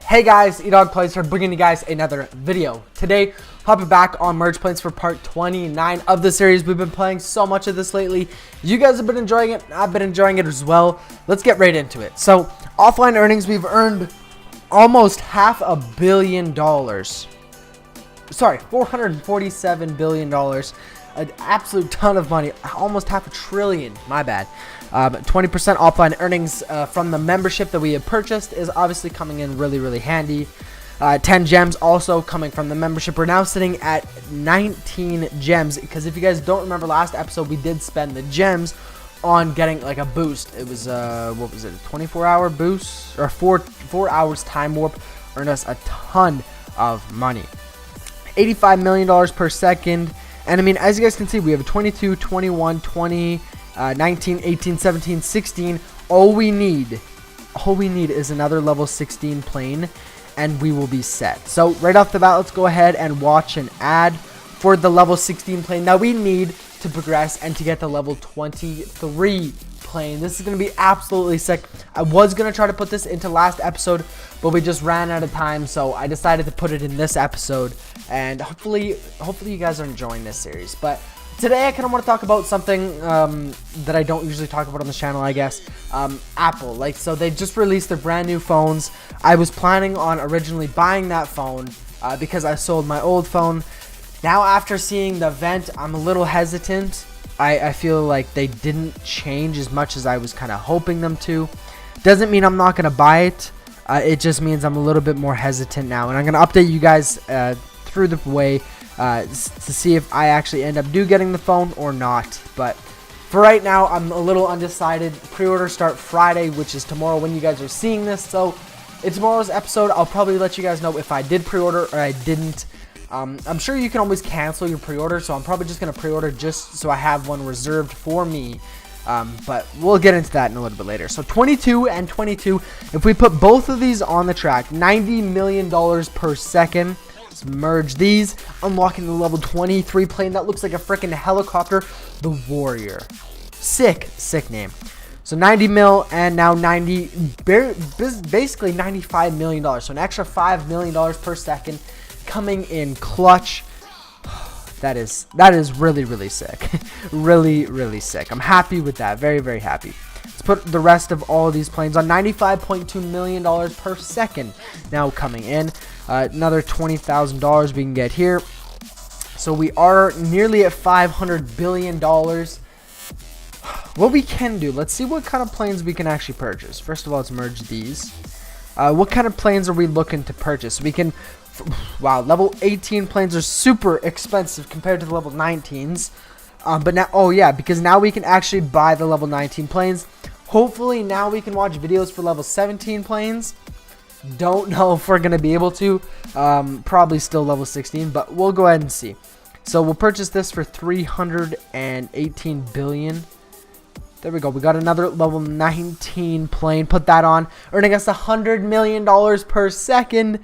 Hey guys, EdogPlays here, bringing you guys another video. Today, hopping back on Merge Plans for part 29 of the series. We've been playing so much of this lately. You guys have been enjoying it. I've been enjoying it as well. Let's get right into it. So, offline earnings, we've earned almost $500 million. Sorry, $447 billion. An absolute ton of money. Almost $500 billion. My bad. 20% offline earnings from the membership that we have purchased is obviously coming in really handy. 10 gems also coming from the membership. We're now sitting at 19 gems because if you guys don't remember last episode, we did spend the gems on getting like a boost. It was what was it, a 24-hour boost or 4 hours time warp, earned us a ton of money. $85 million per second. And I mean, as you guys can see, we have a 22, 21, 20, 19, 18, 17, 16. All we need is another level 16 plane and we will be set. So right off the bat, let's go ahead and watch an ad for the level 16 plane that we need to progress and to get the level 23 plane. This is going to be absolutely sick. I was going to try to put this into last episode, but we just ran out of time, so I decided to put it in this episode, and hopefully you guys are enjoying this series. But today I kind of want to talk about something that I don't usually talk about on the channel, I guess. Apple. So they just released their brand new phones. I was planning on originally buying that phone because I sold my old phone. Now after seeing the event, I'm a little hesitant. I feel like they didn't change as much as I was kind of hoping them to. Doesn't mean I'm not going to buy it. It just means I'm a little bit more hesitant now. And I'm going to update you guys through the way to see if I actually end up getting the phone or not. But for right now, I'm a little undecided. Pre-order start Friday, which is tomorrow when you guys are seeing this. So in tomorrow's episode, I'll probably let you guys know if I did pre-order or I didn't. I'm sure you can always cancel your pre-order, so I'm probably just going to pre-order just so I have one reserved for me. But we'll get into that in a little bit later. So 22 and 22, if we put both of these on the track, $90 million per second. Let's merge these, unlocking the level 23 plane. That looks like a freaking helicopter. The Warrior. Sick name. So 90 mil and now basically $95 million. So an extra $5 million per second coming in clutch. That is really sick. really sick. I'm happy with that. Very happy. Let's put the rest of all of these planes on. $95.2 million per second now coming in. Another $20,000 we can get here. So we are nearly at $500 billion. What we can do, let's see what kind of planes we can actually purchase. First of all, let's merge these. What kind of planes are we looking to purchase? We can, wow, level 18 planes are super expensive compared to the level 19s. But now, oh yeah, because now we can actually buy the level 19 planes. Hopefully now we can watch videos for level 17 planes. Don't know if we're going to be able to. Probably still level 16, but we'll go ahead and see. So we'll purchase this for $318 billion. There we go. We got another level 19 plane. Put that on, earning us $100 million per second.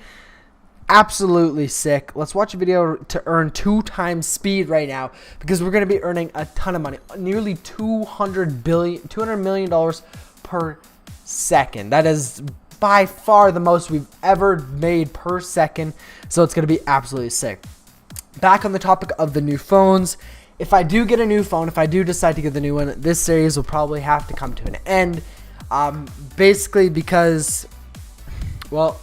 Absolutely sick. Let's watch a video to earn 2 times speed right now because we're going to be earning a ton of money. Nearly $200 million per second. That is by far the most we've ever made per second. So it's going to be absolutely sick. Back on the topic of the new phones. If I do get a new phone, if I do decide to get the new one, this series will probably have to come to an end. Basically because, well,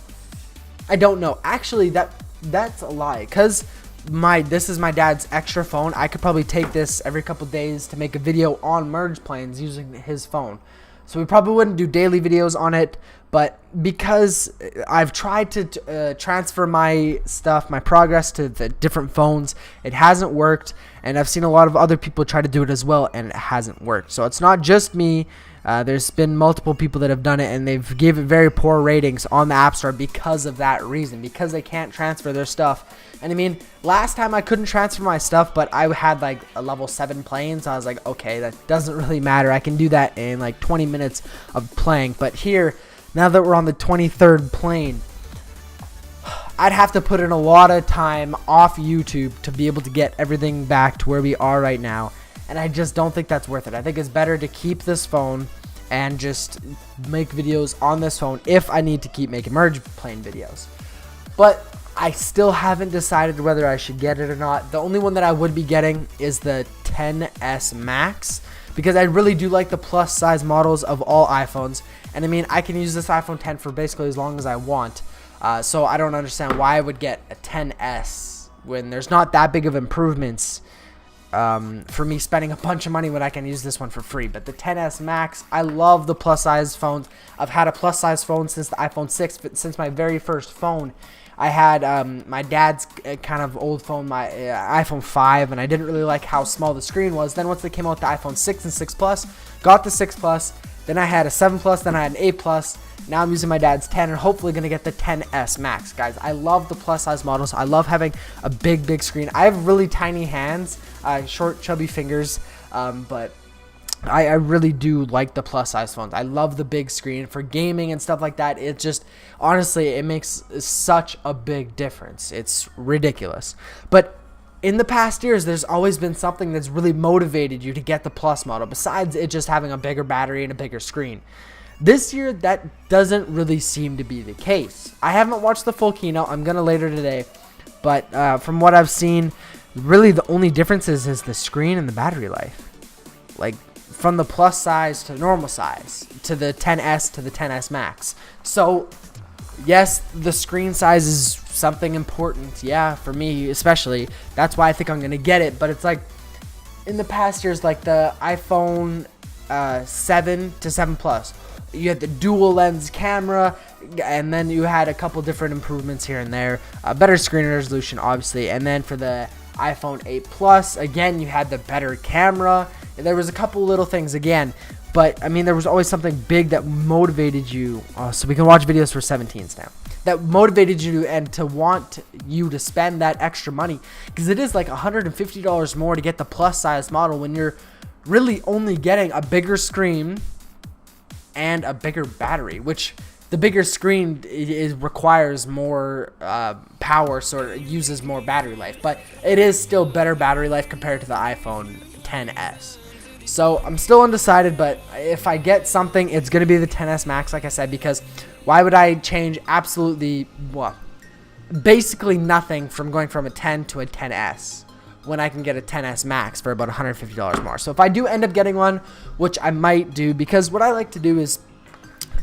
I don't know. Actually, that's a lie. Because this is my dad's extra phone. I could probably take this every couple days to make a video on merge planes using his phone. So we probably wouldn't do daily videos on it. But because I've tried to transfer my stuff, my progress to the different phones, it hasn't worked. And I've seen a lot of other people try to do it as well, and it hasn't worked. So it's not just me. There's been multiple people that have done it, and they've given very poor ratings on the App Store because of that reason, because they can't transfer their stuff. And I mean, last time I couldn't transfer my stuff, but I had like a level 7 plane, so I was like, okay, that doesn't really matter. I can do that in like 20 minutes of playing. But here, now that we're on the 23rd plane, I'd have to put in a lot of time off YouTube to be able to get everything back to where we are right now. And I just don't think that's worth it. I think it's better to keep this phone and just make videos on this phone if I need to keep making merge plane videos. But I still haven't decided whether I should get it or not. The only one that I would be getting is the XS Max, because I really do like the plus size models of all iPhones. And I mean, I can use this iPhone 10 for basically as long as I want. So I don't understand why I would get a XS when there's not that big of improvements for me spending a bunch of money when I can use this one for free. But the XS Max, I love the plus size phones. I've had a plus size phone since the iPhone 6, but since my very first phone. I had my dad's kind of old phone, my iPhone 5, and I didn't really like how small the screen was. Then once they came out with the iPhone 6 and 6 Plus, got the 6 Plus, then I had a 7 Plus, then I had an 8 Plus. Now I'm using my dad's 10 and hopefully going to get the XS Max. Guys, I love the plus size models. I love having a big screen. I have really tiny hands, short chubby fingers, but I really do like the plus size phones. I love the big screen for gaming and stuff like that. It just, honestly, it makes such a big difference. It's ridiculous. But in the past years, there's always been something that's really motivated you to get the plus model, besides it just having a bigger battery and a bigger screen. This year, that doesn't really seem to be the case. I haven't watched the full keynote. I'm going to later today. But from what I've seen, really the only difference is the screen and the battery life. Like, from the plus size to the normal size, to the XS to the XS Max. So, yes, the screen size is something important. Yeah, for me especially. That's why I think I'm going to get it. But it's like, in the past years, like the iPhone 7 to 7 Plus, you had the dual lens camera, and then you had a couple different improvements here and there. Better screen resolution, obviously. And then for the iPhone 8 Plus, again, you had the better camera. And there was a couple little things again, but I mean, there was always something big that motivated you. So we can watch videos for 17s now. That motivated you and to want you to spend that extra money, because it is like $150 more to get the plus size model when you're really only getting a bigger screen and a bigger battery, which the bigger screen requires more power, so it uses more battery life, but it is still better battery life compared to the iPhone XS. So I'm still undecided, but if I get something, it's going to be the XS Max, like I said, because why would I change absolutely, well, basically nothing from going from a 10 to a XS when I can get a XS Max for about $150 more. So if I do end up getting one, which I might do, because what I like to do is,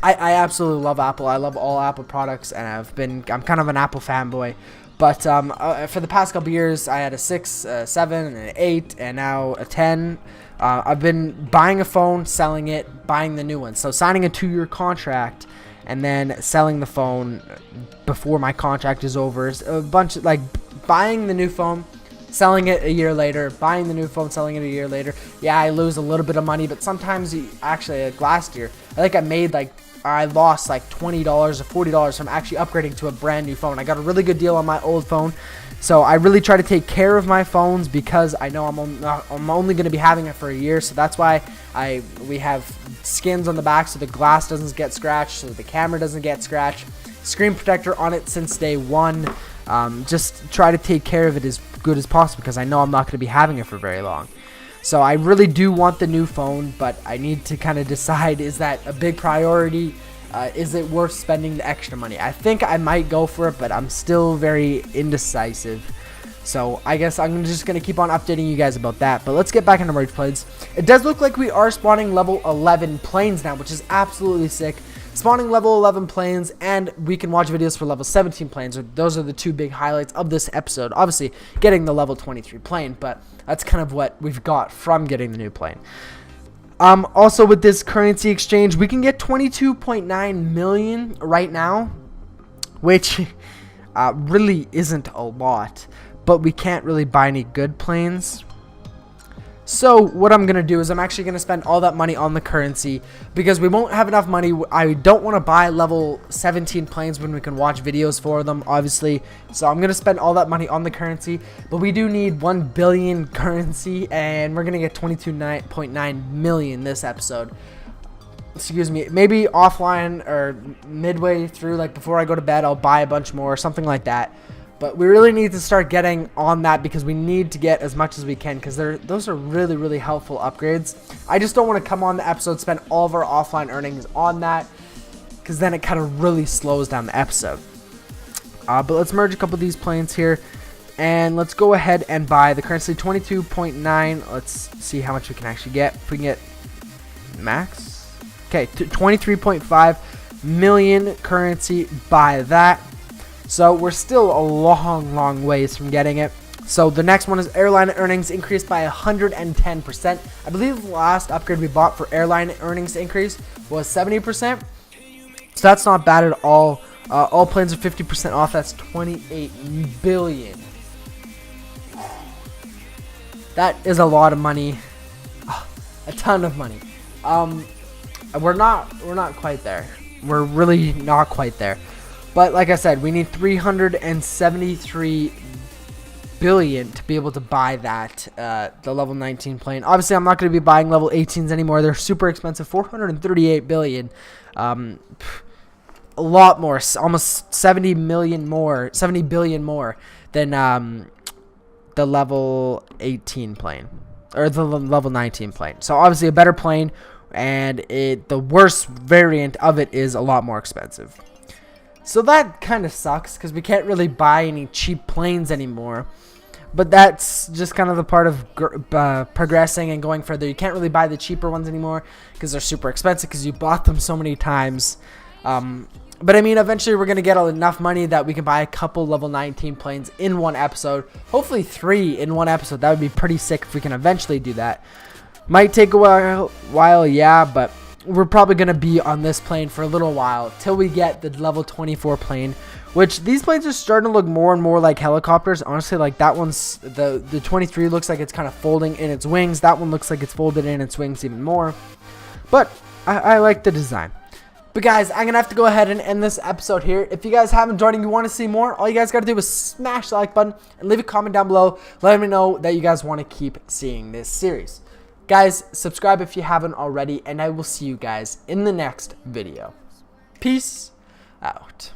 I absolutely love Apple. I love all Apple products, and I'm kind of an Apple fanboy. But for the past couple years, I had a 6, a 7, and an 8, and now a 10. I've been buying a phone, selling it, buying the new one. So signing a 2-year contract and then selling the phone before my contract is over. A bunch of, like, buying the new phone, selling it a year later, buying the new phone, selling it a year later. Yeah, I lose a little bit of money, but sometimes, actually, like last year, I lost like $20 or $40 from actually upgrading to a brand new phone. I got a really good deal on my old phone. So I really try to take care of my phones because I know I'm only going to be having it for a year. So that's why we have skins on the back so the glass doesn't get scratched, so the camera doesn't get scratched. Screen protector on it since day one. Just try to take care of it as good as possible because I know I'm not going to be having it for very long. So I really do want the new phone, but I need to kind of decide, is that a big priority? Is it worth spending the extra money? I think I might go for it, but I'm still very indecisive. So I guess I'm just going to keep on updating you guys about that. But let's get back into merge planes. It does look like we are spawning level 11 planes now, which is absolutely sick. Spawning level 11 planes, and we can watch videos for level 17 planes. Those are the two big highlights of this episode. Obviously, getting the level 23 plane, but that's kind of what we've got from getting the new plane. Also, with this currency exchange, we can get 22.9 million right now, which really isn't a lot, but we can't really buy any good planes. So what I'm going to do is I'm actually going to spend all that money on the currency because we won't have enough money. I don't want to buy level 17 planes when we can watch videos for them, obviously. So I'm going to spend all that money on the currency. But we do need 1 billion currency, and we're going to get 22.9 million this episode. Excuse me. Maybe offline or midway through, like before I go to bed, I'll buy a bunch more or something like that. But we really need to start getting on that because we need to get as much as we can because those are really, really helpful upgrades. I just don't want to come on the episode, spend all of our offline earnings on that because then it kind of really slows down the episode. But let's merge a couple of these planes here. And let's go ahead and buy the currency 22.9. Let's see how much we can actually get. If we can get max. Okay, 23.5 million currency. Buy that. So we're still a long, long ways from getting it. So the next one is airline earnings increased by 110%. I believe the last upgrade we bought for airline earnings increase was 70%. So that's not bad at all. All planes are 50% off. That's 28 billion. That is a lot of money. A ton of money. We're not quite there. We're really not quite there. But like I said, we need 373 billion to be able to buy that the level 19 plane. Obviously, I'm not going to be buying level 18s anymore. They're super expensive. 438 billion. A lot more, almost 70 billion more than the level 18 plane or the level 19 plane. So obviously a better plane, and the worst variant of it is a lot more expensive. So that kind of sucks because we can't really buy any cheap planes anymore. But that's just kind of the part of progressing and going further. You can't really buy the cheaper ones anymore because they're super expensive because you bought them so many times. But I mean, eventually we're going to get enough money that we can buy a couple level 19 planes in one episode. Hopefully 3 in one episode. That would be pretty sick if we can eventually do that. Might take a while, yeah, but we're probably going to be on this plane for a little while till we get the level 24 plane, which these planes are starting to look more and more like helicopters. Honestly, like that one's, the 23 looks like it's kind of folding in its wings. That one looks like it's folded in its wings even more. But I like the design. But guys, I'm going to have to go ahead and end this episode here. If you guys haven't joined and you want to see more, all you guys got to do is smash the like button and leave a comment down below. Let me know that you guys want to keep seeing this series. Guys, subscribe if you haven't already, and I will see you guys in the next video. Peace out.